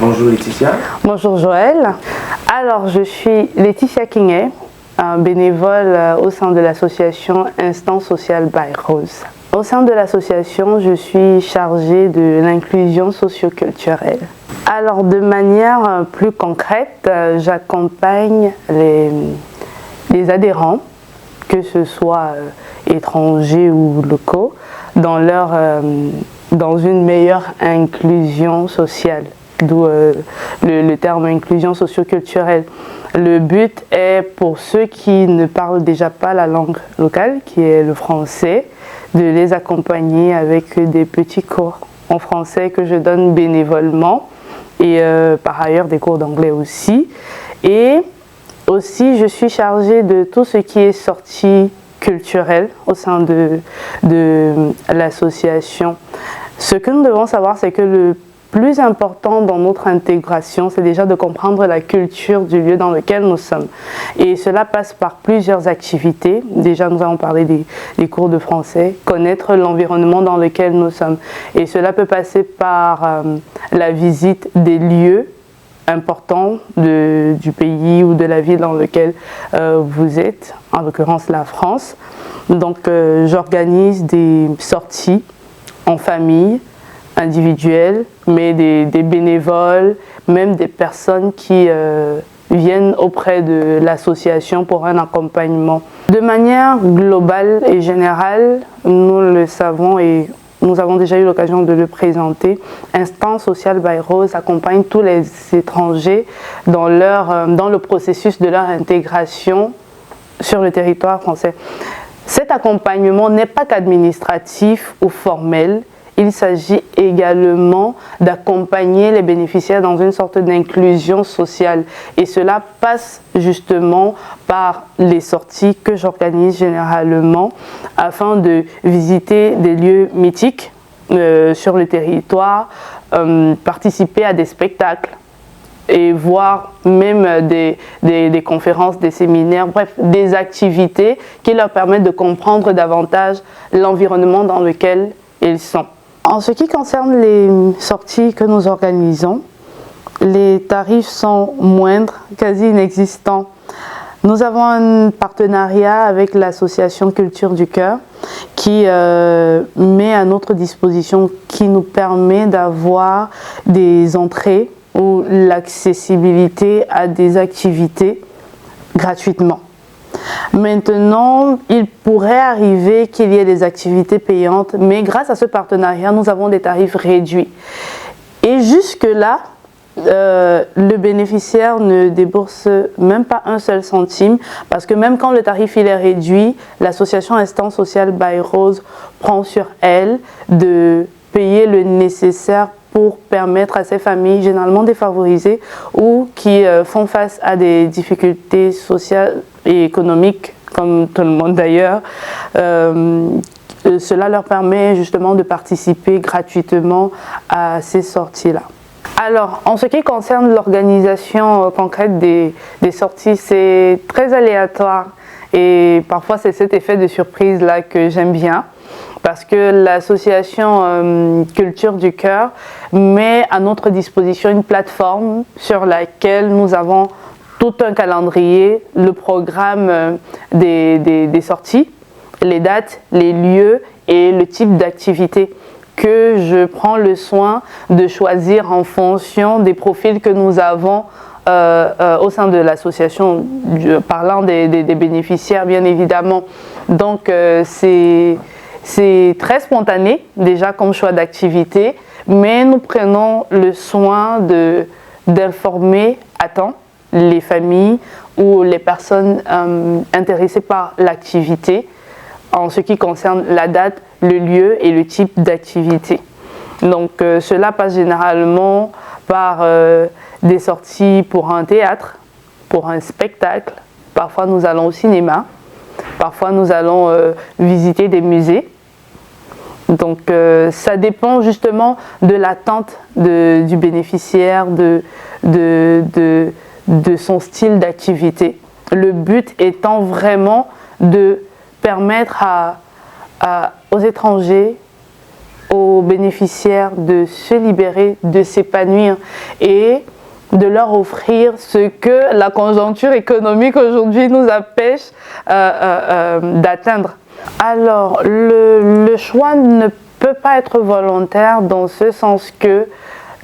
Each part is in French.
Bonjour Laetitia. Bonjour Joël. Alors je suis Laetitia Kingé, bénévole au sein de l'association Instant Social by Rose. Au sein de l'association, je suis chargée de l'inclusion socio-culturelle. Alors de manière plus concrète, j'accompagne les adhérents, que ce soit étrangers ou locaux, dans une meilleure inclusion sociale, d'où le terme inclusion socio-culturelle. Le but est pour ceux qui ne parlent déjà pas la langue locale, qui est le français, de les accompagner avec des petits cours en français que je donne bénévolement et par ailleurs des cours d'anglais aussi. Et aussi, je suis chargée de tout ce qui est sortie culturelle au sein de l'association. Ce que nous devons savoir, c'est que le plus important dans notre intégration, c'est déjà de comprendre la culture du lieu dans lequel nous sommes. Et cela passe par plusieurs activités. Déjà, nous avons parlé des cours de français, connaître l'environnement dans lequel nous sommes. Et cela peut passer par la visite des lieux importants du pays ou de la ville dans lequel vous êtes, en l'occurrence la France. Donc, j'organise des sorties en famille, individuelles, mais des bénévoles, même des personnes qui viennent auprès de l'association pour un accompagnement. De manière globale et générale, nous le savons et nous avons déjà eu l'occasion de le présenter, Instant Social by Rose accompagne tous les étrangers dans le processus de leur intégration sur le territoire français. Cet accompagnement n'est pas qu'administratif ou formel. Il s'agit également d'accompagner les bénéficiaires dans une sorte d'inclusion sociale. Et cela passe justement par les sorties que j'organise généralement afin de visiter des lieux mythiques sur le territoire, participer à des spectacles et voir même des conférences, des séminaires, bref, des activités qui leur permettent de comprendre davantage l'environnement dans lequel ils sont. En ce qui concerne les sorties que nous organisons, les tarifs sont moindres, quasi inexistants. Nous avons un partenariat avec l'association Culture du Cœur qui met à notre disposition, qui nous permet d'avoir des entrées ou l'accessibilité à des activités gratuitement. Maintenant, il pourrait arriver qu'il y ait des activités payantes, mais grâce à ce partenariat, nous avons des tarifs réduits. Et jusque-là, le bénéficiaire ne débourse même pas un seul centime, parce que même quand le tarif il est réduit, l'association Instant Social by Rose prend sur elle de payer le nécessaire pour permettre à ces familles généralement défavorisées ou qui font face à des difficultés sociales et économiques, comme tout le monde d'ailleurs, cela leur permet justement de participer gratuitement à ces sorties-là. Alors, en ce qui concerne l'organisation concrète des sorties, c'est très aléatoire et parfois c'est cet effet de surprise-là que j'aime bien. Parce que l'association Culture du Cœur met à notre disposition une plateforme sur laquelle nous avons tout un calendrier, le programme des sorties, les dates, les lieux et le type d'activité que je prends le soin de choisir en fonction des profils que nous avons au sein de l'association, parlant des bénéficiaires bien évidemment. Donc c'est très spontané déjà comme choix d'activité, mais nous prenons le soin d'informer à temps les familles ou les personnes intéressées par l'activité en ce qui concerne la date, le lieu et le type d'activité. Donc cela passe généralement par des sorties pour un théâtre, pour un spectacle, parfois nous allons au cinéma, parfois nous allons visiter des musées. Donc ça dépend justement de l'attente du bénéficiaire, de son style d'activité. Le but étant vraiment de permettre aux étrangers aux bénéficiaires de se libérer, de s'épanouir et de leur offrir ce que la conjoncture économique aujourd'hui nous empêche d'atteindre. Alors, le choix ne peut pas être volontaire dans ce sens que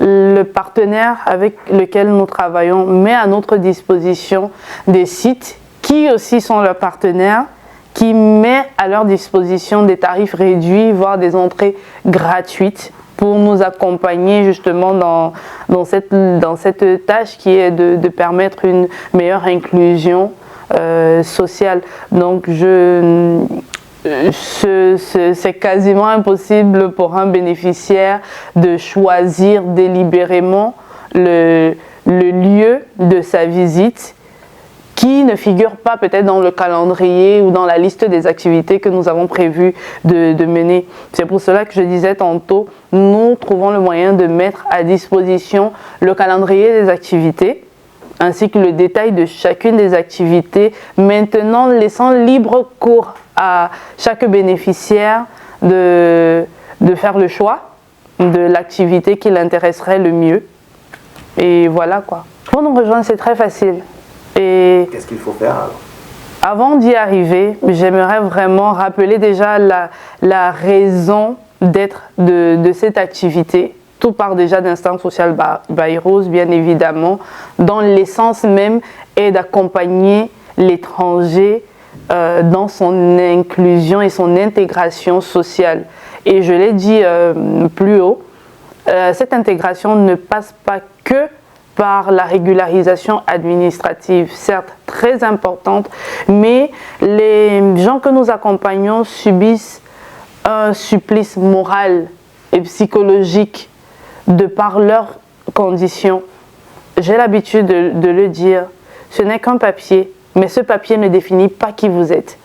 le partenaire avec lequel nous travaillons met à notre disposition des sites qui aussi sont leurs partenaires, qui met à leur disposition des tarifs réduits, voire des entrées gratuites pour nous accompagner justement dans cette tâche qui est de permettre une meilleure inclusion sociale. Donc c'est quasiment impossible pour un bénéficiaire de choisir délibérément le lieu de sa visite qui ne figure pas peut-être dans le calendrier ou dans la liste des activités que nous avons prévu de mener. C'est pour cela que je disais tantôt, nous trouvons le moyen de mettre à disposition le calendrier des activités ainsi que le détail de chacune des activités, maintenant laissant libre cours à chaque bénéficiaire de faire le choix de l'activité qui l'intéresserait le mieux. Et voilà quoi. Pour nous rejoindre, c'est très facile. Et qu'est-ce qu'il faut faire alors? Avant d'y arriver, j'aimerais vraiment rappeler déjà la raison d'être de cette activité. Tout part déjà d'Instinct Social by Rose, bien évidemment, dont l'essence même est d'accompagner l'étranger dans son inclusion et son intégration sociale. Et je l'ai dit plus haut, cette intégration ne passe pas que par la régularisation administrative, certes très importante, mais les gens que nous accompagnons subissent un supplice moral et psychologique de par leurs conditions. J'ai l'habitude de le dire, ce n'est qu'un papier, mais ce papier ne définit pas qui vous êtes.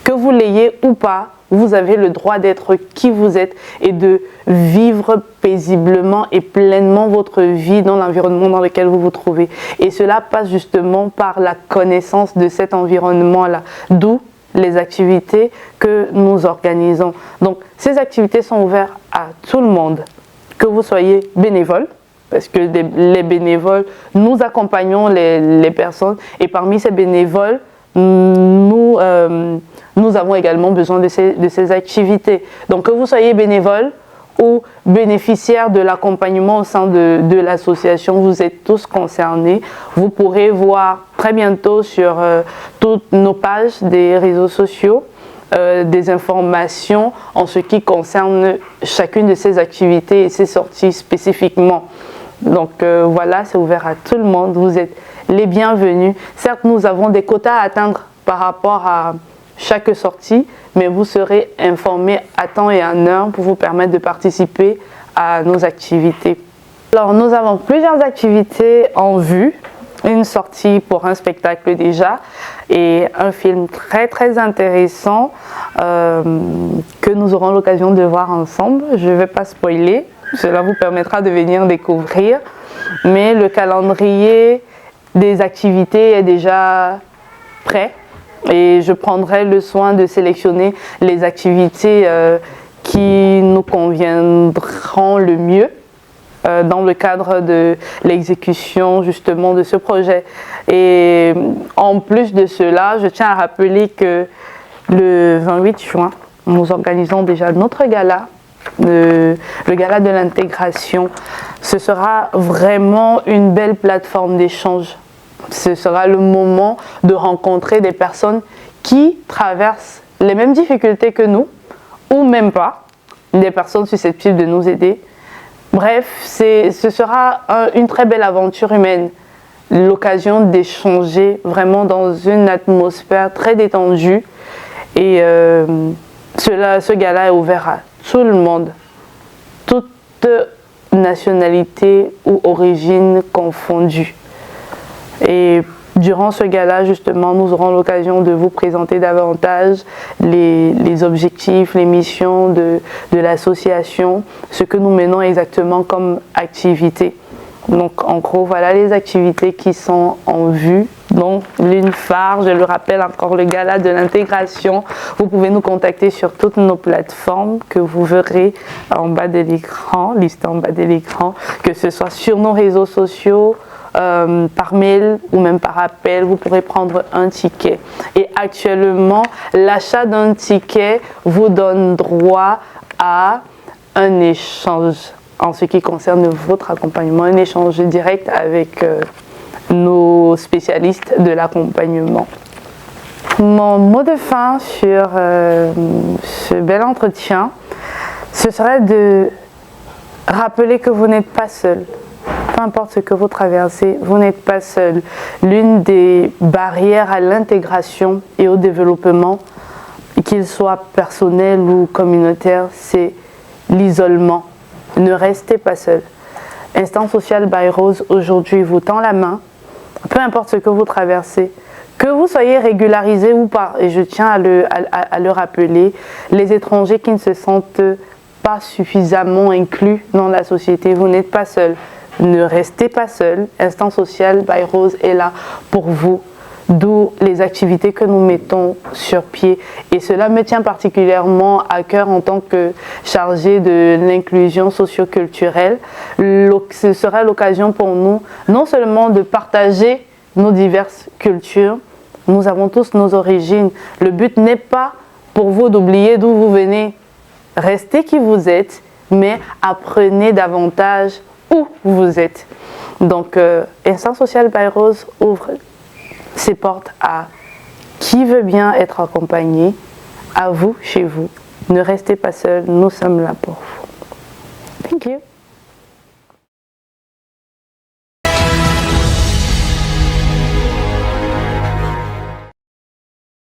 Que vous l'ayez ou pas, vous avez le droit d'être qui vous êtes et de vivre paisiblement et pleinement votre vie dans l'environnement dans lequel vous vous trouvez. Et cela passe justement par la connaissance de cet environnement-là, d'où les activités que nous organisons. Donc, ces activités sont ouvertes à tout le monde, que vous soyez bénévole, parce que les bénévoles, nous accompagnons les personnes et parmi ces bénévoles, nous avons également besoin de ces activités. Donc que vous soyez bénévole ou bénéficiaire de l'accompagnement au sein de l'association, vous êtes tous concernés. Vous pourrez voir très bientôt sur toutes nos pages des réseaux sociaux des informations en ce qui concerne chacune de ces activités et ces sorties spécifiquement. Donc voilà, c'est ouvert à tout le monde, vous êtes les bienvenus. Certes, nous avons des quotas à atteindre par rapport à chaque sortie, mais vous serez informés à temps et en heure pour vous permettre de participer à nos activités. Alors, nous avons plusieurs activités en vue. Une sortie pour un spectacle déjà et un film très très intéressant que nous aurons l'occasion de voir ensemble. Je ne vais pas spoiler, cela vous permettra de venir découvrir, mais le calendrier des activités est déjà prêt et je prendrai le soin de sélectionner les activités qui nous conviendront le mieux dans le cadre de l'exécution justement de ce projet. Et en plus de cela, je tiens à rappeler que le 28 juin, nous organisons déjà notre gala, le gala de l'intégration. Ce sera vraiment une belle plateforme d'échange. Ce sera le moment de rencontrer des personnes qui traversent les mêmes difficultés que nous, ou même pas, des personnes susceptibles de nous aider. Bref, ce sera une très belle aventure humaine, l'occasion d'échanger vraiment dans une atmosphère très détendue. Et ce gala est ouvert à tout le monde, toute nationalité ou origine confondue. Et durant ce gala, justement, nous aurons l'occasion de vous présenter davantage les objectifs, les missions de l'association, ce que nous menons exactement comme activité. Donc, en gros, voilà les activités qui sont en vue Donc, l'une phare, je le rappelle encore, le gala de l'intégration. Vous pouvez nous contacter sur toutes nos plateformes que vous verrez en bas de l'écran, listées en bas de l'écran, que ce soit sur nos réseaux sociaux, par mail ou même par appel, vous pourrez prendre un ticket. Et actuellement, l'achat d'un ticket vous donne droit à un échange en ce qui concerne votre accompagnement, un échange direct avec nos spécialistes de l'accompagnement. Mon mot de fin sur ce bel entretien, ce serait de rappeler que vous n'êtes pas seul. Peu importe ce que vous traversez, vous n'êtes pas seul. L'une des barrières à l'intégration et au développement, qu'il soit personnel ou communautaire, c'est l'isolement. Ne restez pas seul. Instant Social by Rose aujourd'hui vous tend la main, peu importe ce que vous traversez, que vous soyez régularisé ou pas, et je tiens à le rappeler, les étrangers qui ne se sentent pas suffisamment inclus dans la société, vous n'êtes pas seul. Ne restez pas seul. Instant Social by Rose est là pour vous, d'où les activités que nous mettons sur pied. Et cela me tient particulièrement à cœur en tant que chargée de l'inclusion socio-culturelle. Ce sera l'occasion pour nous, non seulement de partager nos diverses cultures, nous avons tous nos origines. Le but n'est pas pour vous d'oublier d'où vous venez. Restez qui vous êtes, mais apprenez davantage où vous êtes. Donc, Instant Social by Rose ouvre ses portes à qui veut bien être accompagné, à vous, chez vous. Ne restez pas seul, nous sommes là pour vous. Thank you.